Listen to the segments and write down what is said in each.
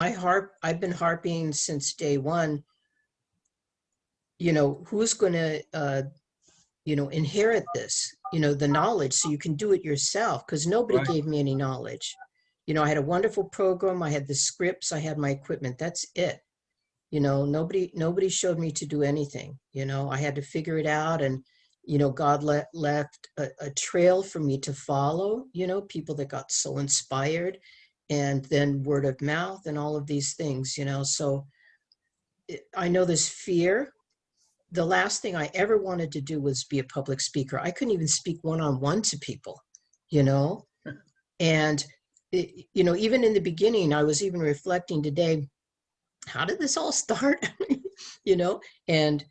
I've been harping since day one, you know, who's going to, you know, inherit this, you know, the knowledge so you can do it yourself, because nobody Right. gave me any knowledge. You know, I had a wonderful program. I had the scripts, I had my equipment. That's it. You know, nobody showed me to do anything. You know, I had to figure it out. And, you know, God left a trail for me to follow, you know, people that got so inspired, and then word of mouth and all of these things, you know. So I know this fear. The last thing I ever wanted to do was be a public speaker. I couldn't even speak one-on-one to people, you know. And you know, even in the beginning, I was even reflecting today, how did this all start? You know, and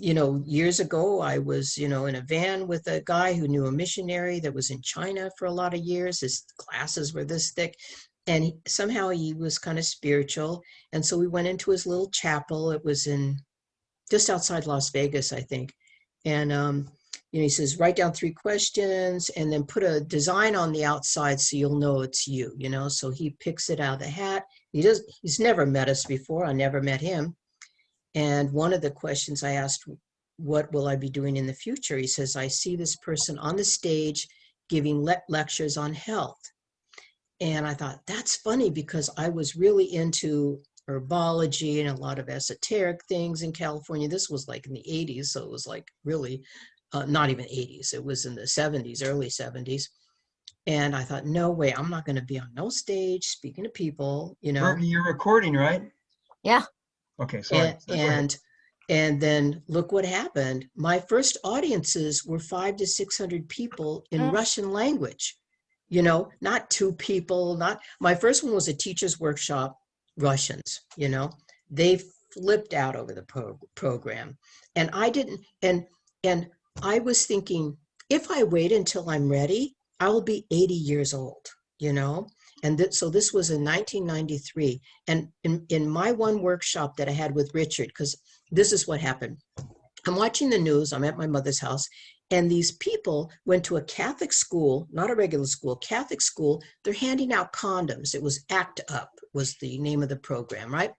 you know, years ago, I was, you know, in a van with a guy who knew a missionary that was in China for a lot of years. His glasses were this thick, and somehow he was kind of spiritual. And so we went into his little chapel. It was in just outside Las Vegas, I think. And you know, he says, write down 3 questions and then put a design on the outside so you'll know it's you, you know. So he picks it out of the hat. He's never met us before. I never met him. And one of the questions I asked, what will I be doing in the future? He says, I see this person on the stage giving lectures on health. And I thought, that's funny, because I was really into herbology and a lot of esoteric things in California. This was like in the 80s. So it was like really not even 80s. It was in the 70s, early 70s. And I thought, no way, I'm not going to be on no stage speaking to people, you know. Bertie, you're recording, right? Yeah. Okay, sorry. and So go ahead. and and then look what happened. My first audiences were 500 to 600 people in Mm. Russian language, you know, not 2 people. Not My first one was a teacher's workshop, Russians, you know. They flipped out over the program. And I didn't. And I was thinking, if I wait until I'm ready, I will be 80 years old, you know. And so this was in 1993. And in my one workshop that I had with Richard, because this is what happened. I'm watching the news. I'm at my mother's house. And these people went to a Catholic school, not a regular school, Catholic school. They're handing out condoms. It was ACT UP was the name of the program, right?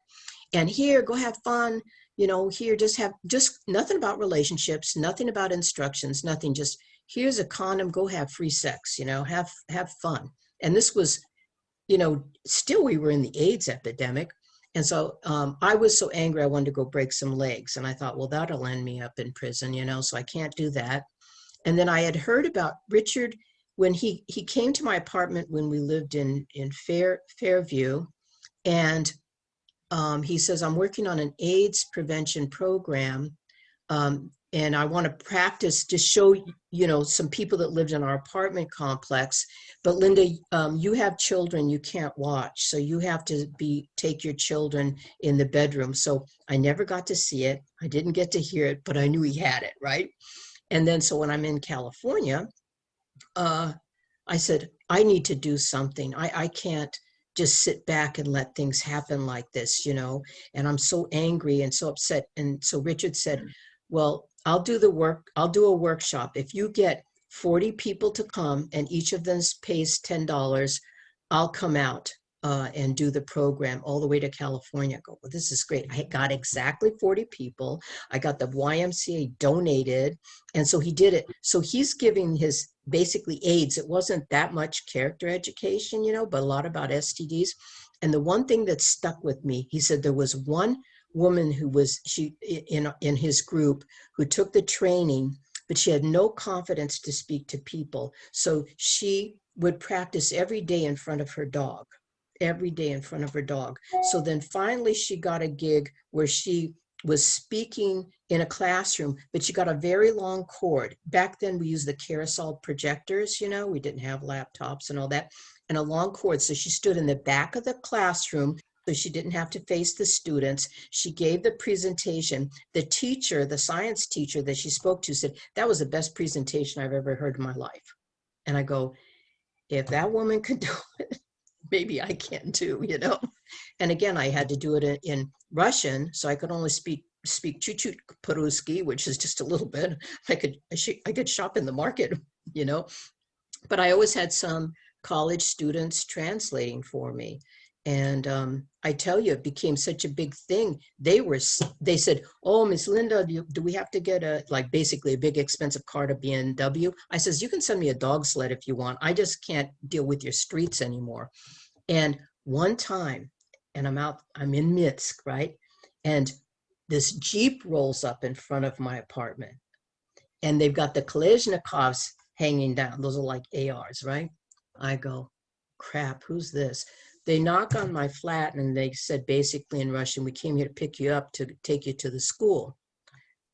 And here, go have fun. You know, here, just nothing about relationships, nothing about instructions, nothing. Just here's a condom. Go have free sex. You know, have fun. And this was, you know, still we were in the AIDS epidemic. And so I was so angry, I wanted to go break some legs. And I thought, well, that'll end me up in prison, you know, so I can't do that. And then I had heard about Richard when he came to my apartment when we lived in Fairview. And he says, I'm working on an AIDS prevention program. And I want to practice to show, you know, some people that lived in our apartment complex. But Linda, you have children you can't watch. So you have to take your children in the bedroom. So I never got to see it. I didn't get to hear it, but I knew he had it, right? And then so when I'm in California, I said, I need to do something. I can't just sit back and let things happen like this, you know, and I'm so angry and so upset. And so Richard said, well, I'll do the work. I'll do a workshop. If you get 40 people to come and each of them pays $10, I'll come out and do the program all the way to California. I go, well, this is great. I got exactly 40 people. I got the YMCA donated. And so he did it. So he's giving his basically AIDS. It wasn't that much character education, you know, but a lot about STDs. And the one thing that stuck with me, he said there was one woman who was in his group who took the training, but she had no confidence to speak to people. So she would practice every day in front of her dog, every day in front of her dog. So then finally she got a gig where she was speaking in a classroom, but she got a very long cord. Back then we used the carousel projectors, you know, we didn't have laptops and all that, and a long cord. So she stood in the back of the classroom so she didn't have to face the students. She gave the presentation. The teacher, the science teacher that she spoke to said, that was the best presentation I've ever heard in my life. And I go, if that woman could do it, maybe I can too, you know? And again, I had to do it in Russian, so I could only speak chut-chut по-русски, which is just a little bit. I could shop in the market, you know? But I always had some college students translating for me. And I tell you, it became such a big thing. They said, "Oh, Miss Linda, do we have to get like basically a big expensive car to BMW?" I says, "You can send me a dog sled if you want. I just can't deal with your streets anymore." And one time, and I'm in Minsk, right? And this Jeep rolls up in front of my apartment, and they've got the Kalashnikovs hanging down. Those are like ARs, right? I go, crap, who's this? They knock on my flat and they said basically in Russian, "We came here to pick you up to take you to the school."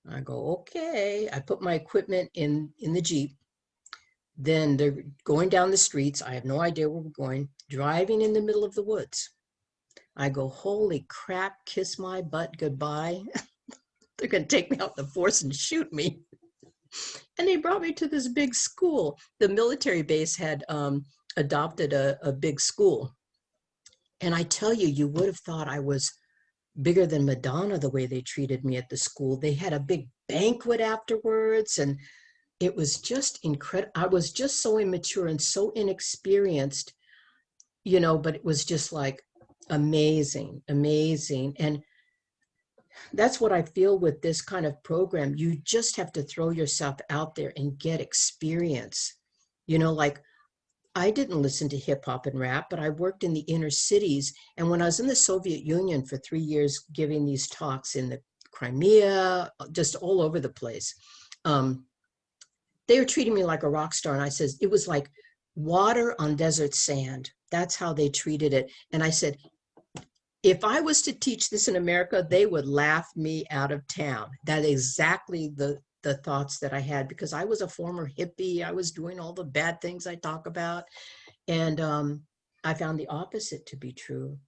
I go, okay. I put my equipment in the Jeep. Then they're going down the streets. I have no idea where we're going, driving in the middle of the woods. I go, holy crap, kiss my butt goodbye. They're going to take me out the force and shoot me. And they brought me to this big school. The military base had adopted a big school. And I tell you, you would have thought I was bigger than Madonna the way they treated me at the school. They had a big banquet afterwards, and it was just incredible. I was just so immature and so inexperienced, but it was just like amazing, amazing. And that's what I feel with this kind of program. You just have to throw yourself out there and get experience. Like I didn't listen to hip hop and rap, but I worked in the inner cities. And when I was in the Soviet Union for 3 years, giving these talks in the Crimea, just all over the place, they were treating me like a rock star. And I said, it was like water on desert sand. That's how they treated it. And I said, if I was to teach this in America, they would laugh me out of town. That is exactly the thoughts that I had, because I was a former hippie. I was doing all the bad things I talk about. And I found the opposite to be true.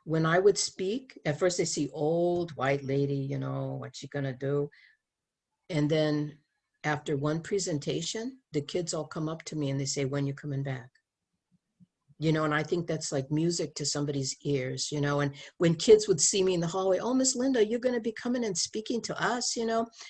When I would speak, at first they see old white lady, what's she gonna do? And then after one presentation, the kids all come up to me and they say, "When you coming back?" And I think that's like music to somebody's ears, and when kids would see me in the hallway, "Oh, Miss Linda, you're going to be coming and speaking to us,"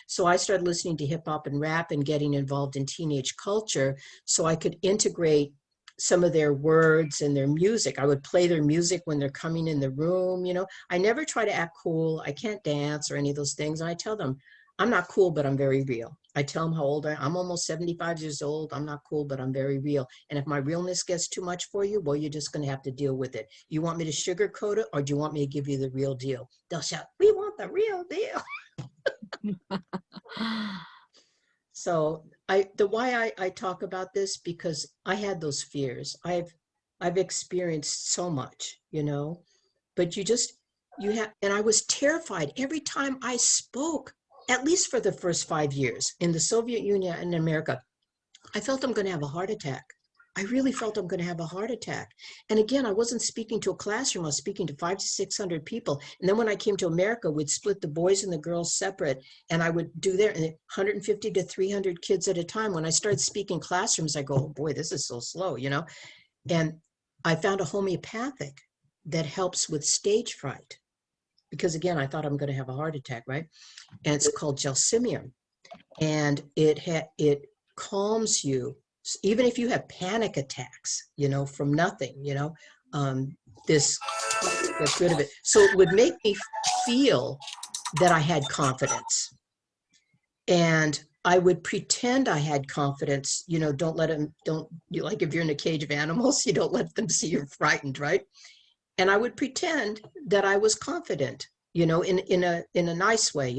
So I started listening to hip hop and rap and getting involved in teenage culture so I could integrate some of their words and their music. I would play their music when they're coming in the room. I never try to act cool. I can't dance or any of those things. And I tell them, I'm not cool, but I'm very real. I tell them how old I'm almost 75 years old. I'm not cool, but I'm very real. And if my realness gets too much for you, well, you're just going to have to deal with it. You want me to sugarcoat it, or do you want me to give you the real deal? They'll shout, "We want the real deal." So why I talk about this, because I had those fears. I've experienced so much, but you have, and I was terrified every time I spoke. At least for the first 5 years in the Soviet Union and America, I felt I'm going to have a heart attack. I really felt I'm going to have a heart attack. And again, I wasn't speaking to a classroom. I was speaking to 500 to 600 people. And then when I came to America, we'd split the boys and the girls separate. And I would do there 150 to 300 kids at a time. When I started speaking classrooms, I go, "Oh boy, this is so slow," And I found a homeopathic that helps with stage fright. Because again, I thought I'm going to have a heart attack, right? And it's called gelsemium. And it calms you, even if you have panic attacks, from nothing, this gets rid of it. So it would make me feel that I had confidence. And I would pretend I had confidence, don't let them, like if you're in a cage of animals, you don't let them see you're frightened, right? And I would pretend that I was confident, in a nice way,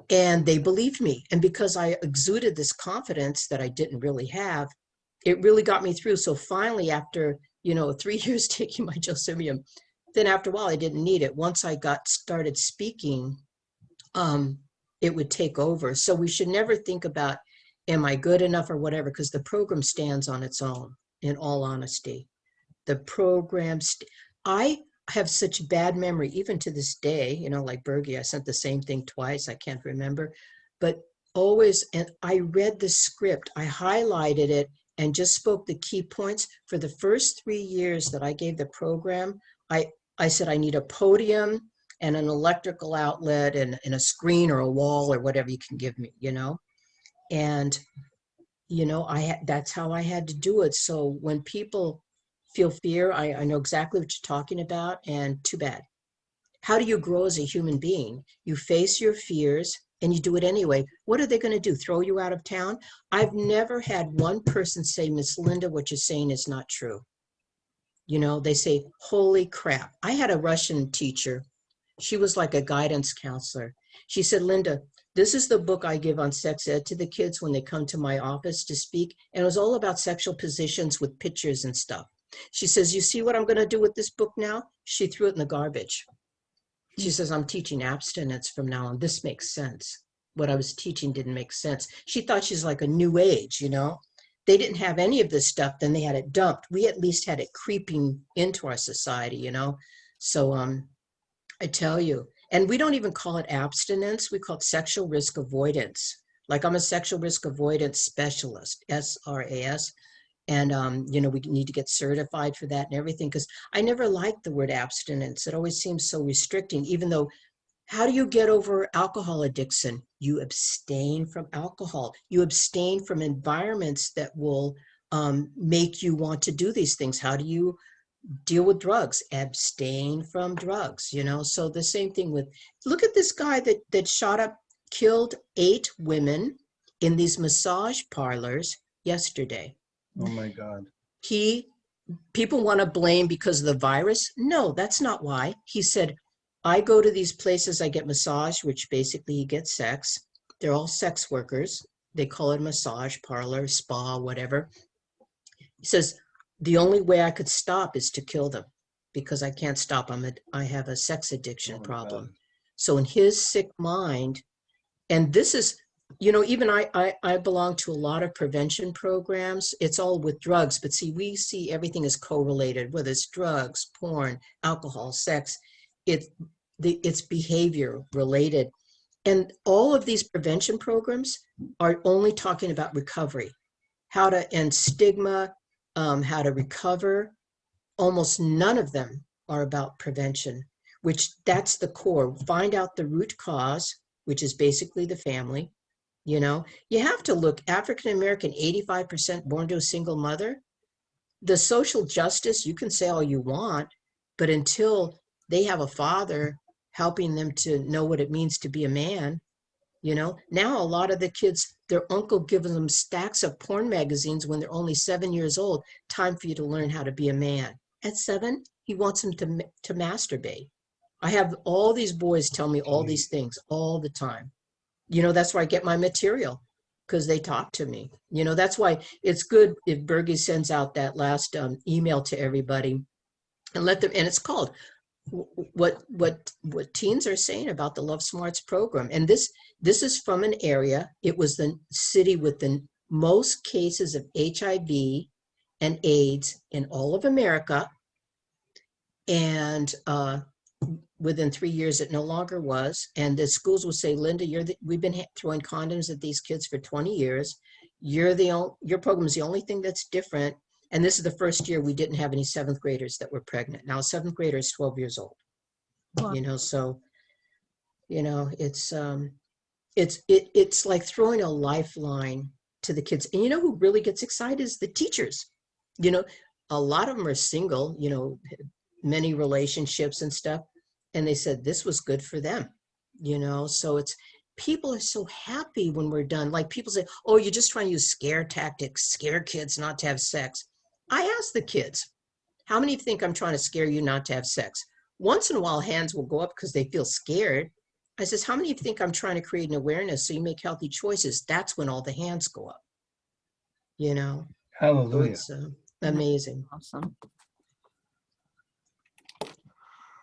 and they believed me. And because I exuded this confidence that I didn't really have, it really got me through. So finally, after 3 years taking my gelsemium, then after a while I didn't need it. Once I got started speaking, it would take over. So we should never think about, am I good enough or whatever, because the program stands on its own, in all honesty. The program, I have such bad memory, even to this day, like Bergie, I sent the same thing twice. I can't remember, but always, and I read the script, I highlighted it and just spoke the key points. For the first 3 years that I gave the program, I said, I need a podium and an electrical outlet and a screen or a wall or whatever you can give me, and, that's how I had to do it. So when people feel fear. I know exactly what you're talking about, and too bad. How do you grow as a human being? You face your fears and you do it anyway. What are they going to do? Throw you out of town? I've never had one person say, Miss Linda, what you're saying is not true. You know, they say, holy crap. I had a Russian teacher. She was like a guidance counselor. She said, Linda, this is the book I give on sex ed to the kids when they come to my office to speak. And it was all about sexual positions with pictures and stuff. She says, you see what I'm going to do with this book now? She threw it in the garbage. She says, I'm teaching abstinence from now on. This makes sense. What I was teaching didn't make sense. She thought she's like a new age, you know? They didn't have any of this stuff, then they had it dumped. We at least had it creeping into our society, you know? So I tell you, and we don't even call it abstinence, we call it sexual risk avoidance. Like I'm a sexual risk avoidance specialist, SRAS. And, you know, we need to get certified for that and everything, because I never liked the word abstinence. It always seems so restricting, even though how do you get over alcohol addiction? You abstain from alcohol. You abstain from environments that will make you want to do these things. How do you deal with drugs? Abstain from drugs, you know? So the same thing with, look at this guy that shot up, killed 8 women in these massage parlors yesterday. Oh my God. People want to blame because of the virus. No, that's not why. He said, I go to these places, I get massage, which basically you get sex. They're all sex workers. They call it massage parlor, spa, whatever. He says, the only way I could stop is to kill them because I can't stop. I have a sex addiction problem. God. So in his sick mind, and this is, you know, even I belong to a lot of prevention programs. It's all with drugs, but see, we see everything is correlated, whether it's drugs, porn, alcohol, sex, it's behavior related. And all of these prevention programs are only talking about recovery, how to end stigma, how to recover. Almost none of them are about prevention, which that's the core. Find out the root cause, which is basically the family. You know, you have to look, African American, 85% born to a single mother. The social justice, you can say all you want, but until they have a father helping them to know what it means to be a man, you know, now a lot of the kids, their uncle gives them stacks of porn magazines when they're only 7 years old. Time for you to learn how to be a man. At 7, he wants them to masturbate. I have all these boys tell me all these things all the time. You know, that's where I get my material, because they talk to me. You know, that's why it's good if Bergie sends out that last email to everybody and let them, and it's called what teens are saying about the Love Smarts program. And this is from an area, it was the city with the most cases of HIV and AIDS in all of America. And within 3 years, it no longer was. And the schools will say, Linda, we've been throwing condoms at these kids for 20 years. Your program is the only thing that's different. And this is the first year we didn't have any 7th graders that were pregnant. Now, a 7th grader is 12 years old. Wow. You know, so, you know, it's like throwing a lifeline to the kids. And you know who really gets excited is the teachers. You know, a lot of them are single, you know, many relationships and stuff. And they said this was good for them, you know. So it's, people are so happy when we're done. Like people say, oh, you're just trying to use scare tactics, scare kids not to have sex. I ask the kids, how many think I'm trying to scare you not to have sex? Once in a while, hands will go up because they feel scared. I says, how many of you think I'm trying to create an awareness so you make healthy choices? That's when all the hands go up, you know. Hallelujah. So it's amazing. Awesome.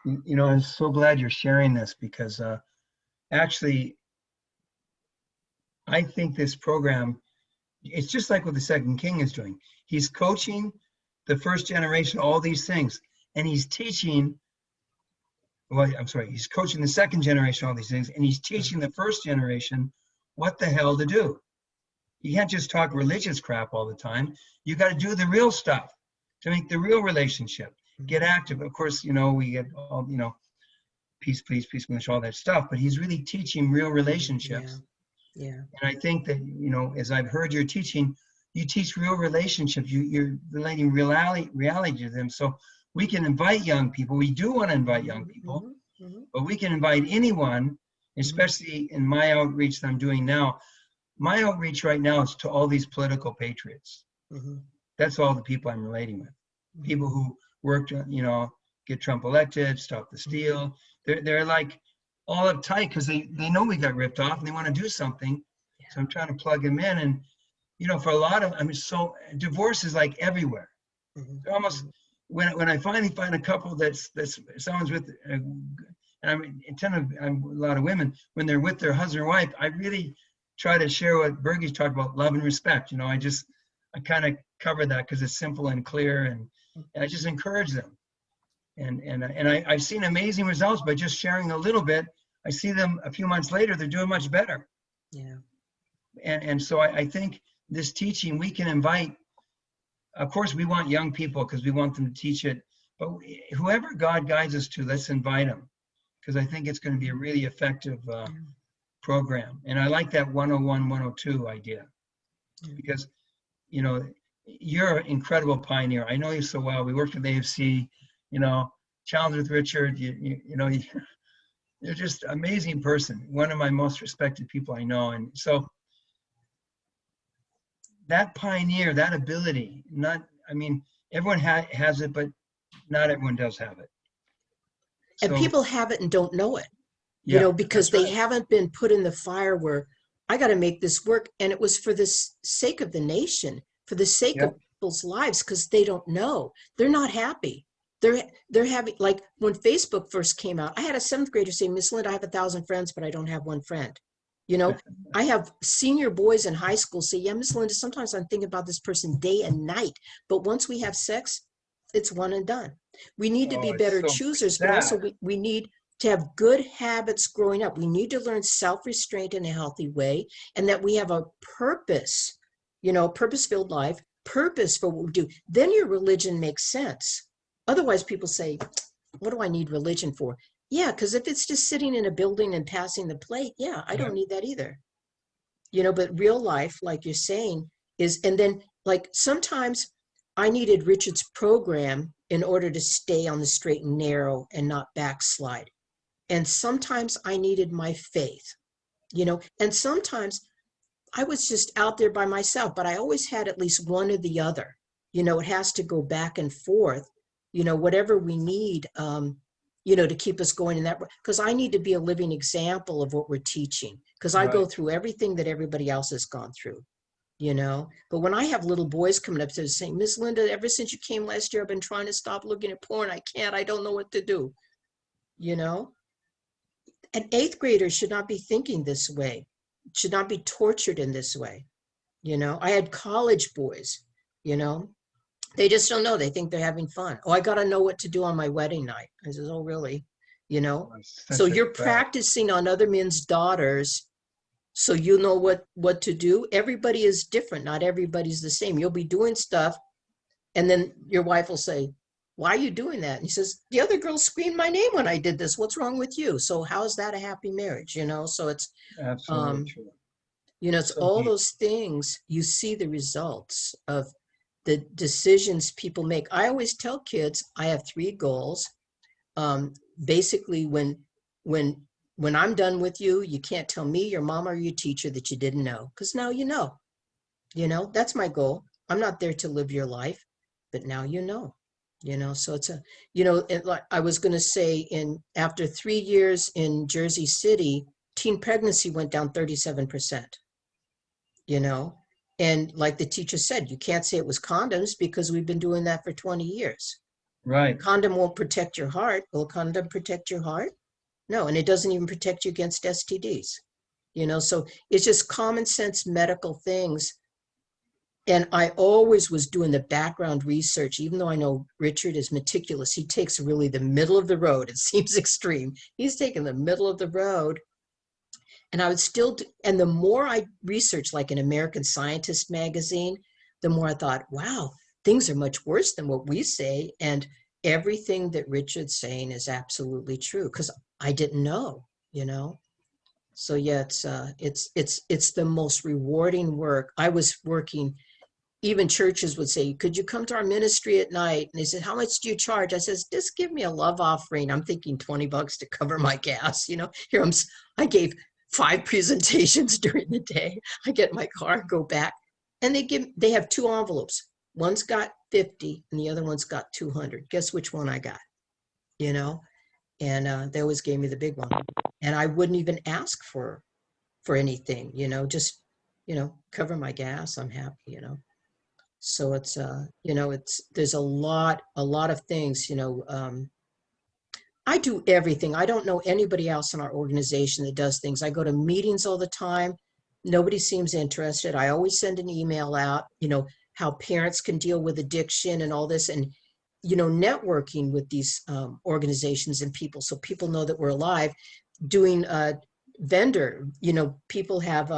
You know, I'm so glad you're sharing this because actually, I think this program, it's just like what the Second King is doing. He's coaching the first generation, all these things, and he's teaching, well, I'm sorry, he's coaching the second generation, all these things, and he's teaching the first generation what the hell to do. You can't just talk religious crap all the time. You got to do the real stuff to make the real relationship. Get active. Of course, you know, we get all, you know, peace, please, peace, please, all that stuff, but he's really teaching real relationships. Yeah. And I think that, you know, as I've heard your teaching, you teach real relationships. You're relating reality to them. So we can invite young people. We do want to invite young people, but we can invite anyone, especially in my outreach that I'm doing now. My outreach right now is to all these political patriots. That's all the people I'm relating with. People who worked, get Trump elected, stop the steal. They're like all uptight because they know we got ripped off and they want to do something. So I'm trying to plug them in. And, for a lot of, so divorce is like everywhere. Almost when I finally find a couple that's someone's with, and I'm a lot of women, when they're with their husband or wife, I really try to share what Bergie's talked about, love and respect. I kind of cover that because it's simple and clear, and I just encourage them. And I've seen amazing results by just sharing a little bit. I see them a few months later, they're doing much better. Yeah. And so I think this teaching, we can invite, of course, we want young people because we want them to teach it, but whoever God guides us to, let's invite them, because I think it's going to be a really effective program. And I like that 101, 102 idea, because, you're an incredible pioneer. I know you so well. We worked with AFC, Challenge with Richard, you're just an amazing person. One of my most respected people I know. And so that pioneer, that ability, everyone has it, but not everyone does have it. And people have it and don't know it, because they haven't been put in the fire where I got to make this work. And it was for the sake of the nation, for the sake of people's lives, because they don't know. They're not happy. They're having, like when Facebook first came out, I had a 7th grader say, Miss Linda, I have 1,000 friends, but I don't have one friend. I have senior boys in high school say, yeah, Miss Linda, sometimes I'm thinking about this person day and night, but once we have sex, it's one and done. We need to be better choosers, but also we need to have good habits growing up. We need to learn self-restraint in a healthy way, and that we have a purpose, purpose-filled life, purpose for what we do. Then your religion makes sense. Otherwise, people say, what do I need religion for? Yeah, because if it's just sitting in a building and passing the plate, I don't need that either. But real life, like you're saying, is, and then like sometimes I needed Richard's program in order to stay on the straight and narrow and not backslide. And sometimes I needed my faith, and sometimes I was just out there by myself, but I always had at least one or the other. It has to go back and forth, whatever we need, to keep us going in that way. Because I need to be a living example of what we're teaching, because I go through everything that everybody else has gone through, But when I have little boys coming up to saying, Miss Linda, ever since you came last year, I've been trying to stop looking at porn. I can't, I don't know what to do, An 8th grader should not be thinking this way, should not be tortured in this way. I had college boys, they just don't know. They think they're having fun. Oh, I got to know what to do on my wedding night. I says, oh, really? So you're practicing on other men's daughters, so you know what to do. Everybody is different. Not everybody's the same. You'll be doing stuff, and then your wife will say, why are you doing that? And he says, the other girl screamed my name when I did this. What's wrong with you? So how is that a happy marriage? So it's absolutely true. It's so all those things. You see the results of the decisions people make. I always tell kids I have 3 goals. Basically, when I'm done with you, you can't tell me, your mom, or your teacher that you didn't know, because now you know. That's my goal. I'm not there to live your life, but now so it's like I was going to say, after 3 years in Jersey City, teen pregnancy went down 37%, and like the teacher said, you can't say it was condoms because we've been doing that for 20 years. Right. A condom won't protect your heart. Will a condom protect your heart? No, and it doesn't even protect you against STDs. So it's just common sense medical things. And I always was doing the background research, even though I know Richard is meticulous. He takes really the middle of the road. It seems extreme. He's taking the middle of the road. And I would still do, and the more I researched, like an American Scientist magazine, the more I thought, wow, things are much worse than what we say. And everything that Richard's saying is absolutely true, because I didn't know, So yeah, it's the most rewarding work. I was working even churches would say, could you come to our ministry at night? And they said, how much do you charge? I says, just give me a love offering. I'm thinking $20 to cover my gas. Here I gave 5 presentations during the day. I get in my car, go back, and they have 2 envelopes. One's got 50 and the other one's got 200. Guess which one I got? And they always gave me the big one. And I wouldn't even ask for anything, just, cover my gas. I'm happy. So it's, there's a lot of things, I do everything. I don't know anybody else in our organization that does things. I go to meetings all the time. Nobody seems interested. I always send an email out, how parents can deal with addiction and all this, and, networking with these organizations and people, so people know that we're alive. Doing vendor, people have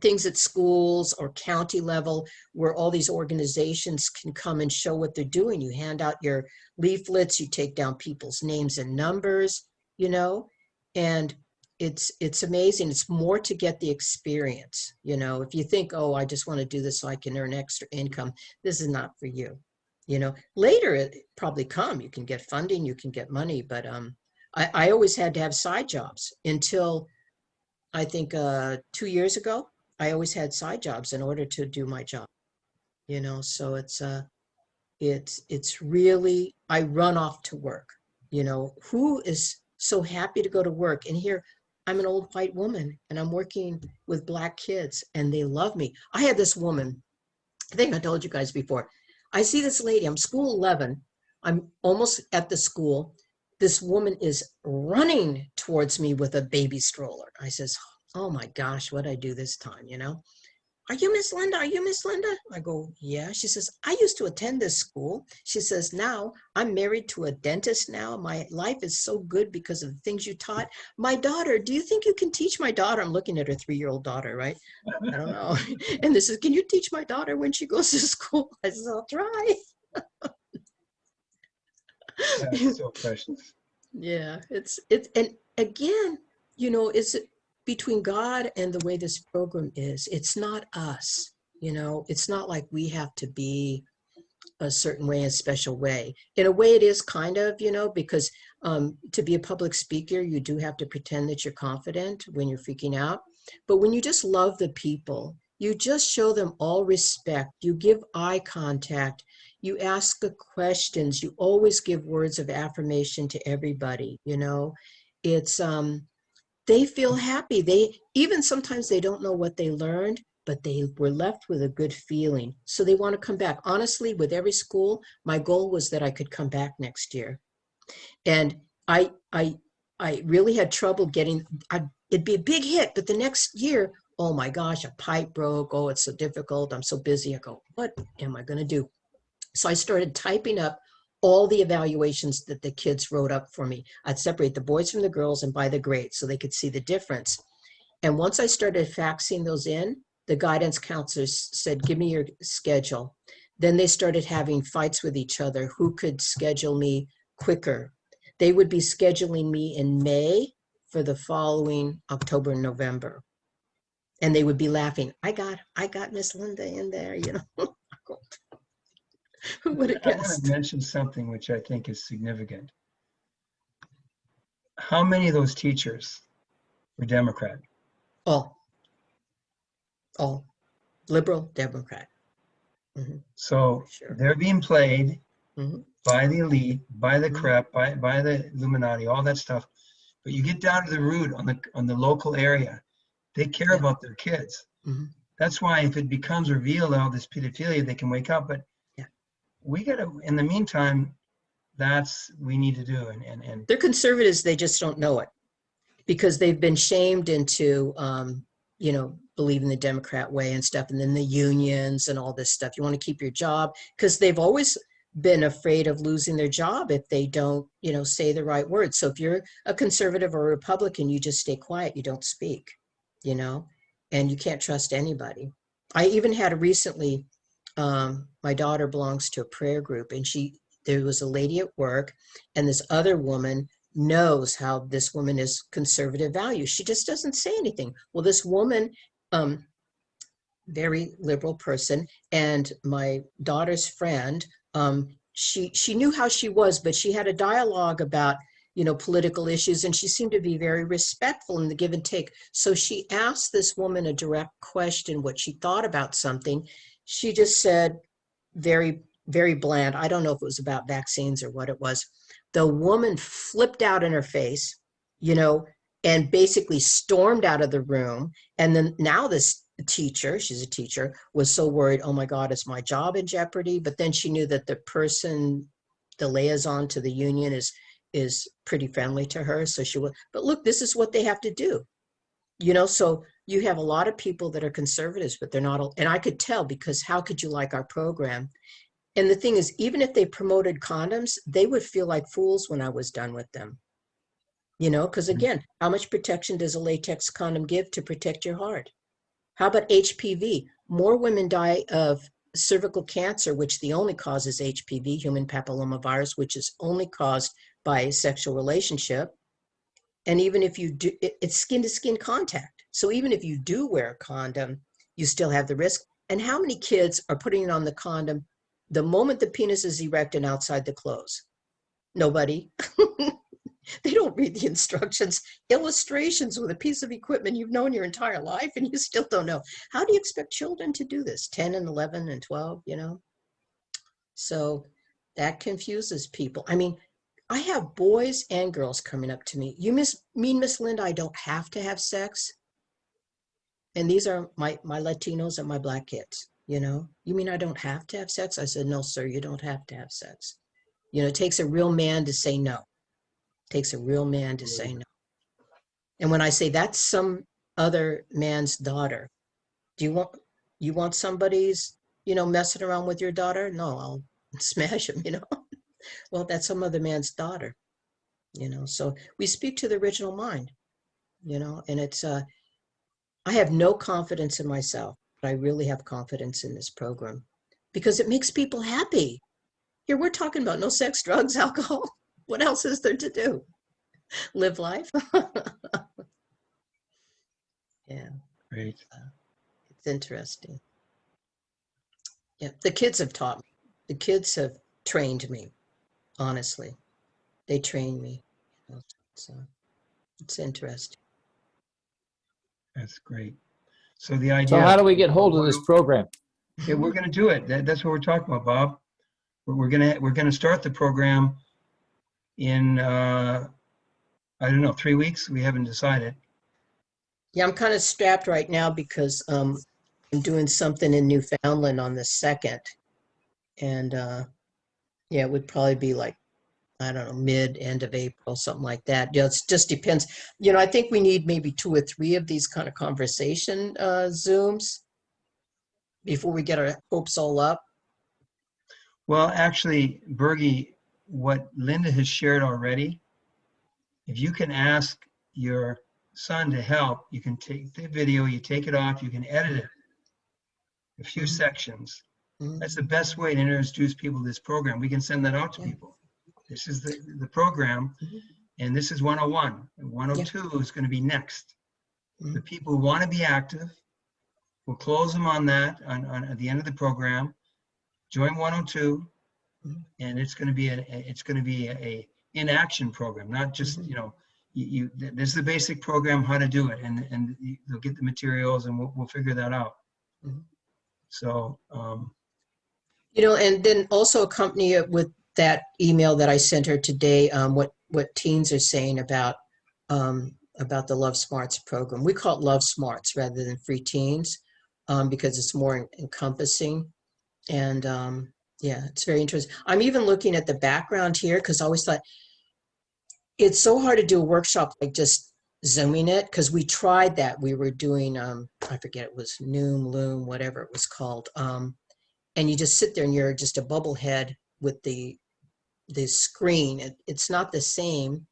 things at schools or county level where all these organizations can come and show what they're doing. You hand out your leaflets, you take down people's names and numbers, and it's amazing. It's more to get the experience. If you think, oh, I just want to do this so I can earn extra income, this is not for you. Later it probably come, you can get funding, you can get money, but I always had to have side jobs until I think 2 years ago. I always had side jobs in order to do my job, so it's really, I run off to work. Who is so happy to go to work? And here I'm an old white woman and I'm working with Black kids and they love me. I had this woman, I think I told you guys before, I see this lady, I'm school 11, I'm almost at the school. This woman is running towards me with a baby stroller. I says, oh my gosh, what'd I do this time, Are you Miss Linda? Are you Miss Linda? I go, yeah. She says, I used to attend this school. She says, now I'm married to a dentist now. My life is so good because of the things you taught. My daughter, do you think you can teach my daughter? I'm looking at her 3-year-old daughter, right? I don't know. And this is, can you teach my daughter when she goes to school? I says, I'll try. That's so precious. Yeah, and again, it's between God and the way this program is. It's not us, it's not like we have to be a certain way, a special way. In a way it is kind of, because to be a public speaker, you do have to pretend that you're confident when you're freaking out. But when you just love the people, you just show them all respect, you give eye contact, you ask the questions, you always give words of affirmation to everybody, it's they feel happy. They even sometimes they don't know what they learned, but they were left with a good feeling. So they want to come back. Honestly, with every school, my goal was that I could come back next year. And I really had trouble getting, it'd be a big hit, but the next year, oh my gosh, a pipe broke. Oh, it's so difficult. I'm so busy. I go, what am I going to do? So I started typing up all the evaluations that the kids wrote up for me. I'd separate the boys from the girls and by the grades so they could see the difference. And once I started faxing those in, the guidance counselors said, give me your schedule. Then they started having fights with each other. Who could schedule me quicker? They would be scheduling me in May for the following October and November. And they would be laughing. I got Miss Linda in there, Who would have I want guessed? to mention something which I think is significant. How many of those teachers were Democrat? All liberal Democrat. Mm-hmm. So Sure. they're being played Mm-hmm. by the elite, by the crap, by the Illuminati, all that stuff. But you get down to the root on the local area, they care about their kids. Mm-hmm. That's why if it becomes revealed all this pedophilia, they can wake up. But we gotta, in the meantime, we need to do. And They're conservatives, they just don't know it because they've been shamed into believing the Democrat way and stuff, and then the unions and all this stuff. You want to keep your job because they've always been afraid of losing their job if they don't, say the right words. So if you're a conservative or a Republican, you just stay quiet, you don't speak, and you can't trust anybody. I even had recently, my daughter belongs to a prayer group, and there was a lady at work, and this other woman knows how this woman is conservative values. She just doesn't say anything. Well, this woman very liberal person. And my daughter's friend, she knew how she was, but she had a dialogue about, political issues, and she seemed to be very respectful in the give and take. So she asked this woman a direct question, what she thought about something. She just said, very, very bland. I don't know if it was about vaccines or what it was. The woman flipped out in her face, you know, and basically stormed out of the room. And then now this teacher, she's a teacher, was so worried, oh my God, is my job in jeopardy? But then she knew that the person, the liaison to the union is pretty friendly to her. So she would, but look, this is what they have to do. So you have a lot of people that are conservatives, but they're not, and I could tell, because how could you like our program? And the thing is, even if they promoted condoms, they would feel like fools when I was done with them. Because again, how much protection does a latex condom give to protect your heart? How about HPV? More women die of cervical cancer, which the only cause is HPV, human papillomavirus, which is only caused by a sexual relationship. And even if you do, it's skin to skin contact. So even if you do wear a condom, you still have the risk. And how many kids are putting it on the condom the moment the penis is erect and outside the clothes? Nobody. They don't read the instructions, illustrations with a piece of equipment you've known your entire life, and you still don't know. How do you expect children to do this? 10 and 11 and 12, So that confuses people. I mean, I have boys and girls coming up to me. You mean Miss Linda, I don't have to have sex? And these are my Latinos and my Black kids, You mean I don't have to have sex? I said, no, sir, you don't have to have sex. It takes a real man to say no. It takes a real man to say no. And when I say that's some other man's daughter, do you want somebody's, messing around with your daughter? No, I'll smash him, Well, that's some other man's daughter, So we speak to the original mind, and it's I have no confidence in myself, but I really have confidence in this program because it makes people happy. Here we're talking about no sex, drugs, alcohol. What else is there to do? Live life. Yeah. Great. It's interesting. Yeah. The kids have taught me. The kids have trained me, honestly. They train me. So it's interesting. That's great. So the idea. So how do we get hold of this program? Yeah, we're going to do it. That's what we're talking about, Bob. We're going to start the program in I don't know, 3 weeks. We haven't decided. Yeah, I'm kind of strapped right now because I'm doing something in Newfoundland on the 2nd. And yeah, it would probably be like, I don't know, end of April, something like that. Yeah, it just depends. I think we need maybe 2 or 3 of these kind of conversation Zooms before we get our hopes all up. Well, actually, Bergie, what Linda has shared already, if you can ask your son to help, you can take the video, you take it off, you can edit it, a few sections. That's the best way to introduce people to this program. We can send that out to people. This is the program, and this is 101. And 102 is going to be next. The people who want to be active, we'll close them on that at the end of the program. Join 102, and it's going to be a in-action program, not just this is the basic program, how to do it, and you'll get the materials, and we'll figure that out. So and then also accompany it with that email that I sent her today, what teens are saying about the Love Smarts program. We call it Love Smarts rather than Free Teens, because it's more encompassing. And yeah, it's very interesting. I'm even looking at the background here because I always thought it's so hard to do a workshop like just Zooming it, because we tried that. We were doing, I forget, it was Noom, Loom, whatever it was called. And you just sit there and you're just a bubble head with the screen. It's not the same,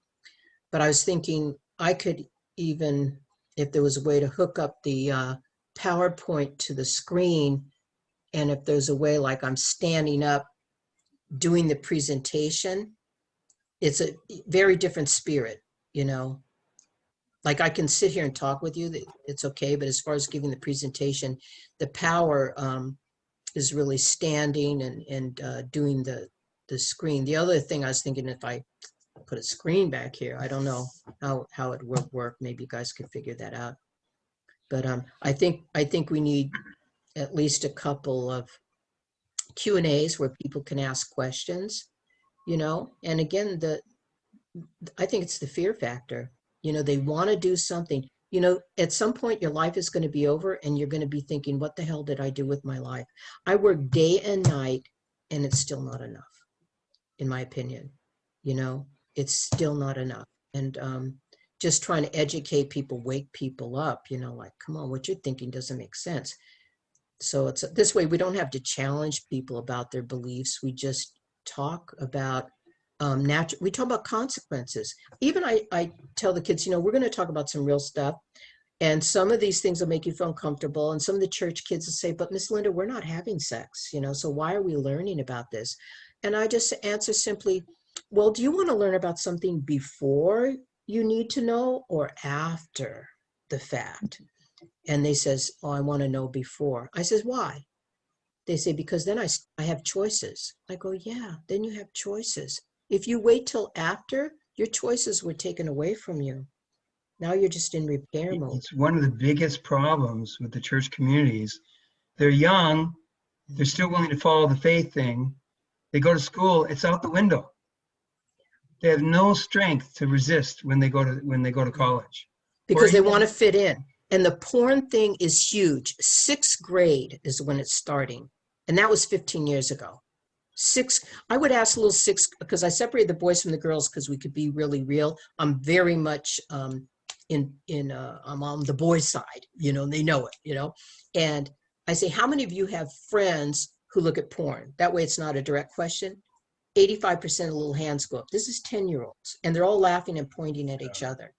but I was thinking I could even, if there was a way to hook up the PowerPoint to the screen, and if there's a way like I'm standing up doing the presentation, it's a very different spirit, Like I can sit here and talk with you, it's okay, but as far as giving the presentation, the power is really standing and doing the screen. The other thing I was thinking, if I put a screen back here, I don't know how it would work. Maybe you guys could figure that out. But I think we need at least a couple of Q&As where people can ask questions, you know. And again, I think it's the fear factor. You know, they want to do something. You know, at some point your life is going to be over and you're going to be thinking, what the hell did I do with my life? I work day and night and it's still not enough, in my opinion. You know, it's still not enough. And just trying to educate people, wake people up, you know, like, come on, what you're thinking doesn't make sense. So it's this way, we don't have to challenge people about their beliefs. We just talk about we talk about consequences. Even I tell the kids, you know, we're going to talk about some real stuff. And some of these things will make you feel uncomfortable. And some of the church kids will say, but Miss Linda, we're not having sex, you know, so why are we learning about this? And I just answer simply, well, do you want to learn about something before you need to know or after the fact? And they says, oh, I want to know before. I says, why? They say, because then I have choices. I go, yeah, then you have choices. If you wait till after, your choices were taken away from you. Now you're just in repair mode. It's one of the biggest problems with the church communities. They're young, they're still willing to follow the faith thing. They go to school, it's out the window. They have no strength to resist when they go to college. Because they want to fit in. And the porn thing is huge. 6th grade is when it's starting. And that was 15 years ago. I would ask little 6, because I separated the boys from the girls because we could be really real. I'm very much I'm on the boys' side, you know, and they know it, you know. And I say, how many of you have friends who look at porn? That way it's not a direct question. 85% of little hands go up. This is 10-year-olds, and they're all laughing and pointing at each other.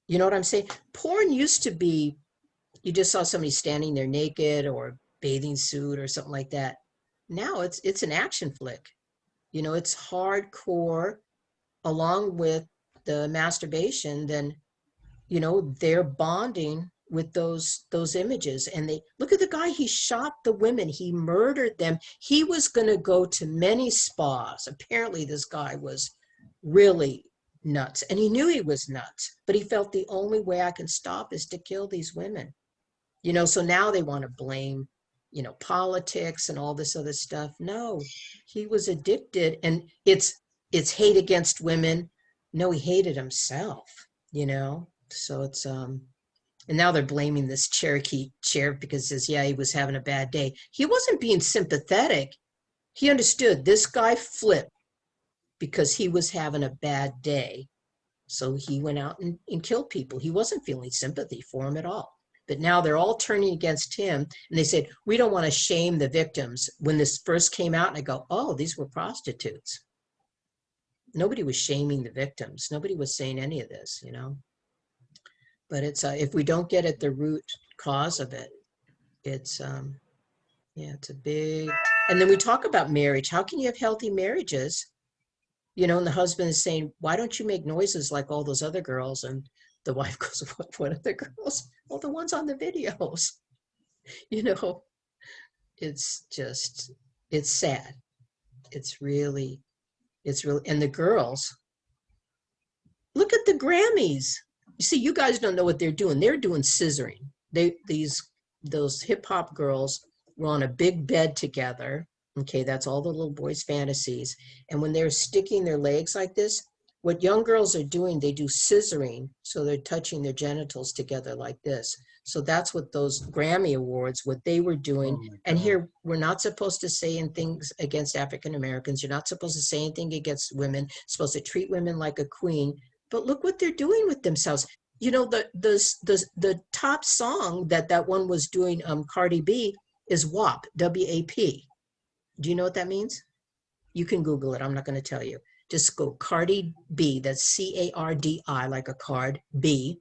You know what I'm saying? Porn used to be, you just saw somebody standing there naked or bathing suit or something like that. Now it's an action flick. You know, it's hardcore along with the masturbation. Then, you know, they're bonding with those images. And they look at the guy, he shot the women, he murdered them. He was going to go to many spas. Apparently this guy was really nuts, and he knew he was nuts, but he felt the only way I can stop is to kill these women. You know, so now they want to blame, you know, politics and all this other stuff. No, he was addicted, and it's hate against women. No, he hated himself, you know. So it's and now they're blaming this Cherokee sheriff because he says, yeah, he was having a bad day. He wasn't being sympathetic. He understood this guy flipped because he was having a bad day. So he went out and killed people. He wasn't feeling sympathy for him at all. But now they're all turning against him. And they said, we don't want to shame the victims. When this first came out, and I go, oh, these were prostitutes. Nobody was shaming the victims. Nobody was saying any of this, you know. But it's if we don't get at the root cause of it, it's yeah, it's a big. And then we talk about marriage. How can you have healthy marriages? You know, and the husband is saying, why don't you make noises like all those other girls? And the wife goes, what other girls? Well, the ones on the videos. You know, it's just, it's sad. It's really, and the girls, look at the Grammys. You see, you guys don't know what they're doing. They're doing scissoring. Those hip hop girls were on a big bed together. Okay, that's all the little boys' fantasies. And when they're sticking their legs like this, what young girls are doing, they do scissoring. So they're touching their genitals together like this. So that's what those Grammy Awards, what they were doing. Oh and here, we're not supposed to say anything against African Americans. You're not supposed to say anything against women. You're supposed to treat women like a queen. But look what they're doing with themselves. You know, the top song that one was doing, Cardi B, is WAP, W-A-P. Do you know what that means? You can Google it. I'm not going to tell you. Just go Cardi B, that's C-A-R-D-I, like a card, B,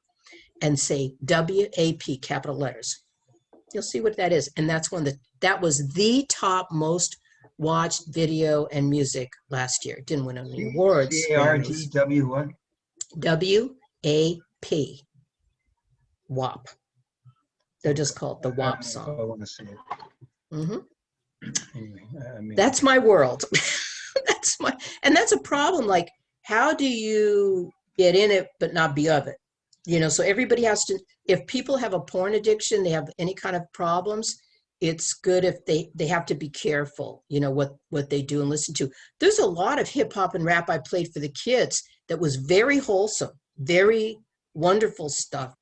and say W-A-P, capital letters. You'll see what that is. And that's that was the top most watched video and music last year. It didn't win any awards. C-A-R-D-W what? W-A-P. WAP. They're just called the WAP I song. want to see it. Hmm. Anyway, I mean, That's my world. That's a problem. Like, how do you get in it but not be of it? So everybody has to, if people have a porn addiction, they have any kind of problems, it's good if they have to be careful, what they do and listen to. There's a lot of hip hop and rap I played for the kids that was very wholesome, very wonderful stuff.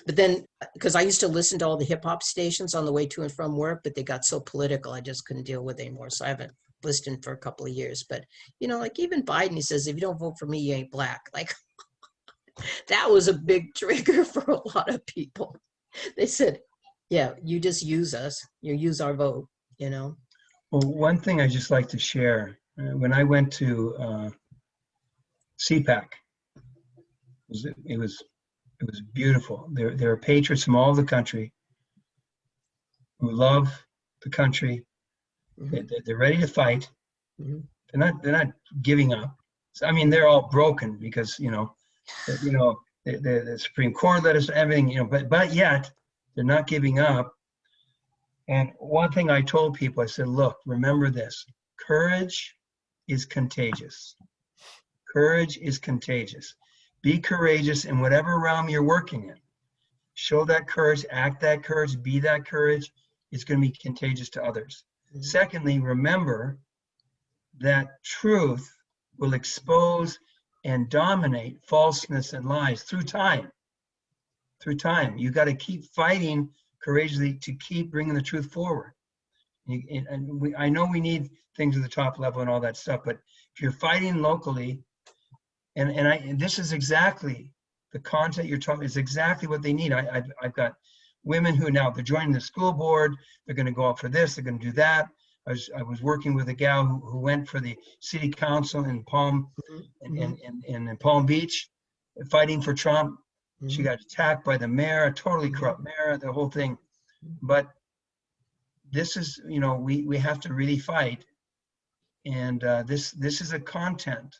But then, because I used to listen to all the hip hop stations on the way to and from work, but they got so political, I just couldn't deal with it anymore. So I haven't listened for a couple of years. But, like even Biden, he says, if you don't vote for me, you ain't black. Like, that was a big trigger for a lot of people. They said, yeah, you just use us. You use our vote. well, one thing I just like to share, when I went to CPAC, it was beautiful. There are patriots from all over the country who love the country. Mhm. They're ready to fight. Mhm. They're not giving up. So, I mean, they're all broken because the Supreme Court let us everything, but yet they're not giving up. And one thing I told people, I said, look, remember this: courage is contagious. Courage is contagious. Be courageous in whatever realm you're working in. Show that courage, act that courage, be that courage. It's going to be contagious to others. Mhm. Secondly, remember that truth will expose and dominate falseness and lies through time. Through time. You got to keep fighting courageously to keep bringing the truth forward. I know we need things at the top level and all that stuff, but if you're fighting locally, and this is exactly the content you're talking is exactly what they need. I've got women who now they're joining the school board. They're going to go out for this. They're going to do that. I was working with a gal who went for the city council in Mhm. in Palm Beach, fighting for Trump. She Mhm. got attacked by the mayor, a totally Mhm. corrupt mayor, the whole thing. But this is, we have to really fight. And this is a content,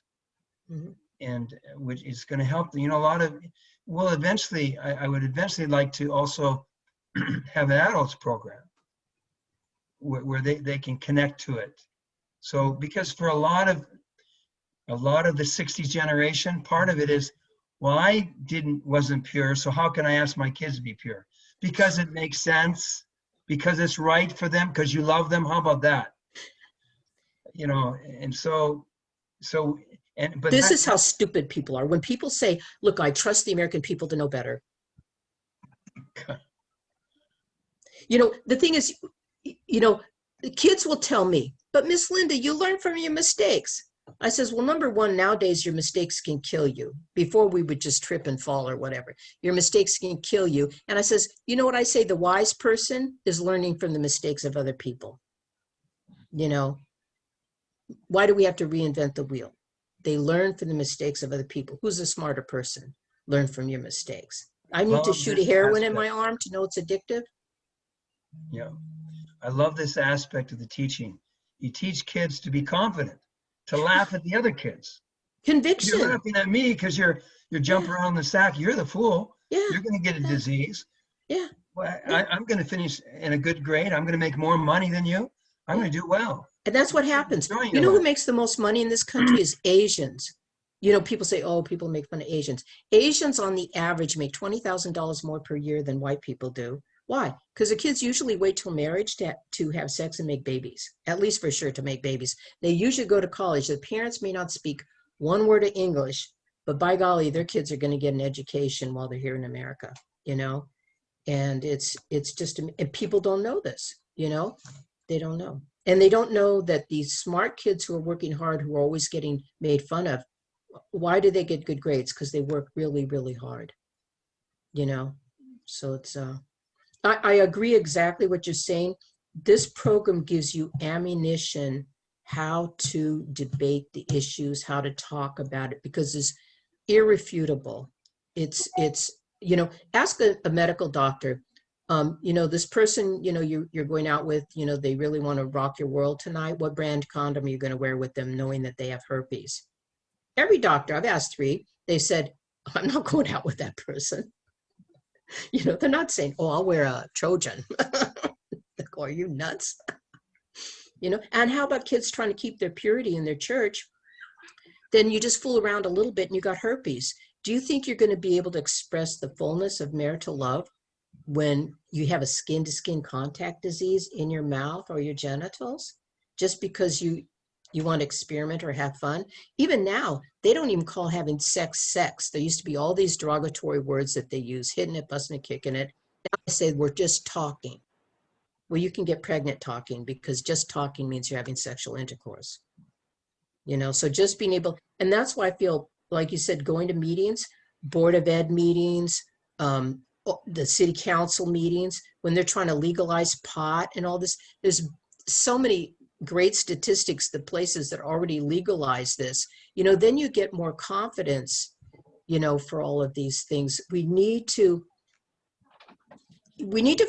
Mhm. and which is going to help. A lot of, well, eventually, I would eventually like to also have an adults program where they can connect to it. So because for a lot of the 60s generation, part of it is, well, I wasn't pure, so how can I ask my kids to be pure? Because it makes sense, because it's right for them, because you love them. How about that? And but This is how stupid people are. When people say, look, I trust the American people to know better. The thing is, the kids will tell me, but Miss Linda, you learn from your mistakes. I says, well, number one, nowadays your mistakes can kill you. Before we would just trip and fall or whatever. Your mistakes can kill you. And I says, you know what I say? The wise person is learning from the mistakes of other people. Why do we have to reinvent the wheel? They learn from the mistakes of other people. Who's a smarter person? Learn from your mistakes. I need to love shoot a this heroin in my aspect. arm to know it's addictive. Yeah, I love this aspect of the teaching. You teach kids to be confident, to laugh at the other kids. You're Conviction. laughing at me because you're Yeah, jumping around the sack. You're the fool. yeah, You're going to get a yeah, disease. yeah, Well, yeah, I'm going to finish in a good grade. I'm going to make more money than you. I'm yeah. going to do well. And that's what You're happens. enjoying You your know who life. makes the most money in this country is Asians. People say, oh, people make fun of Asians. Asians on the average make $20,000 more per year than white people do. Why? Because the kids usually wait till marriage to have sex and make babies, at least for sure to make babies. They usually go to college. The parents may not speak one word of English, but by golly, their kids are going to get an education while they're here in America, and it's just, and people don't know this, they don't know. And they don't know that these smart kids who are working hard, who are always getting made fun of, why do they get good grades? Because they work really, really hard, you know? So I agree exactly what you're saying. This program gives you ammunition how to debate the issues, how to talk about it, because it's irrefutable. Ask a medical doctor, this person, you're going out with, they really want to rock your world tonight. What brand condom are you going to wear with them, knowing that they have herpes? Every doctor, I've asked 3, they said, I'm not going out with that person. You know, they're not saying, oh, I'll wear a Trojan. Are you nuts? You know, and how about kids trying to keep their purity in their church? Then you just fool around a little bit and you got herpes. Do you think you're going to be able to express the fullness of marital love when you have a skin-to-skin contact disease in your mouth or your genitals, just because you want to experiment or have fun? Even now, they don't even call having sex. There used to be all these derogatory words that they use, hitting it, busting it, kicking it. Now they say we're just talking. Well, you can get pregnant talking, because just talking means you're having sexual intercourse. You know, so just being able, and that's why I feel, like you said, going to meetings, Board of Ed meetings, the city council meetings, when they're trying to legalize pot and all this, there's so many great statistics, the places that already legalize this, you know, then you get more confidence, you know, for all of these things. We need to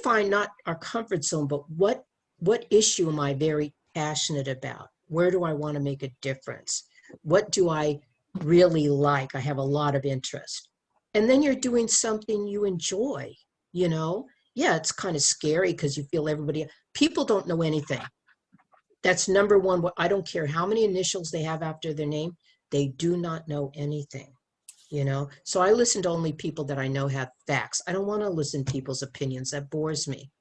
find not our comfort zone, but what issue am I very passionate about? Where do I want to make a difference? What do I really like? I have a lot of interest. And then you're doing something you enjoy, you know? Yeah, it's kind of scary because you feel people don't know anything. That's number one. I don't care how many initials they have after their name. They do not know anything, you know? So I listen to only people that I know have facts. I don't want to listen to people's opinions. That bores me.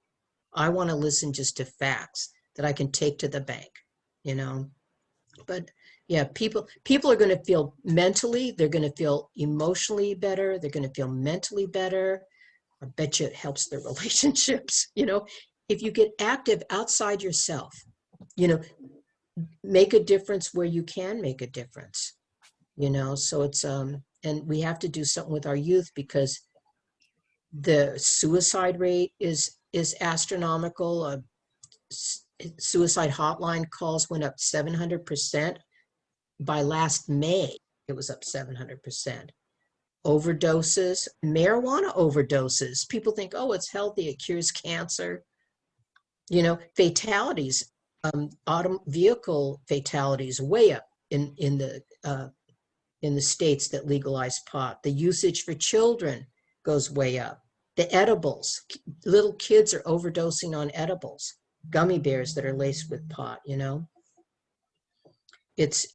I want to listen just to facts that I can take to the bank, you know? But yeah, people are going to feel mentally, they're going to feel emotionally better, they're going to feel mentally better. I bet you it helps their relationships, you know? If you get active outside yourself, you know, make a difference where you can make a difference, you know? So it's, and we have to do something with our youth, because the suicide rate is astronomical. Suicide hotline calls went up 700%. By last May, it was up 700%. Overdoses, marijuana overdoses. People think, oh, it's healthy, it cures cancer. You know, fatalities, vehicle fatalities, way up in the states that legalize pot. The usage for children goes way up. The edibles, little kids are overdosing on edibles, gummy bears that are laced with pot, you know? It's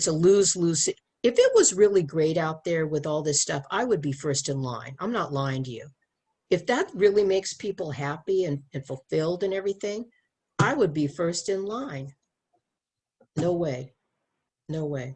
a lose-lose. If it was really great out there with all this stuff, I would be first in line. I'm not lying to you. If that really makes people happy and fulfilled and everything, I would be first in line. No way. No way.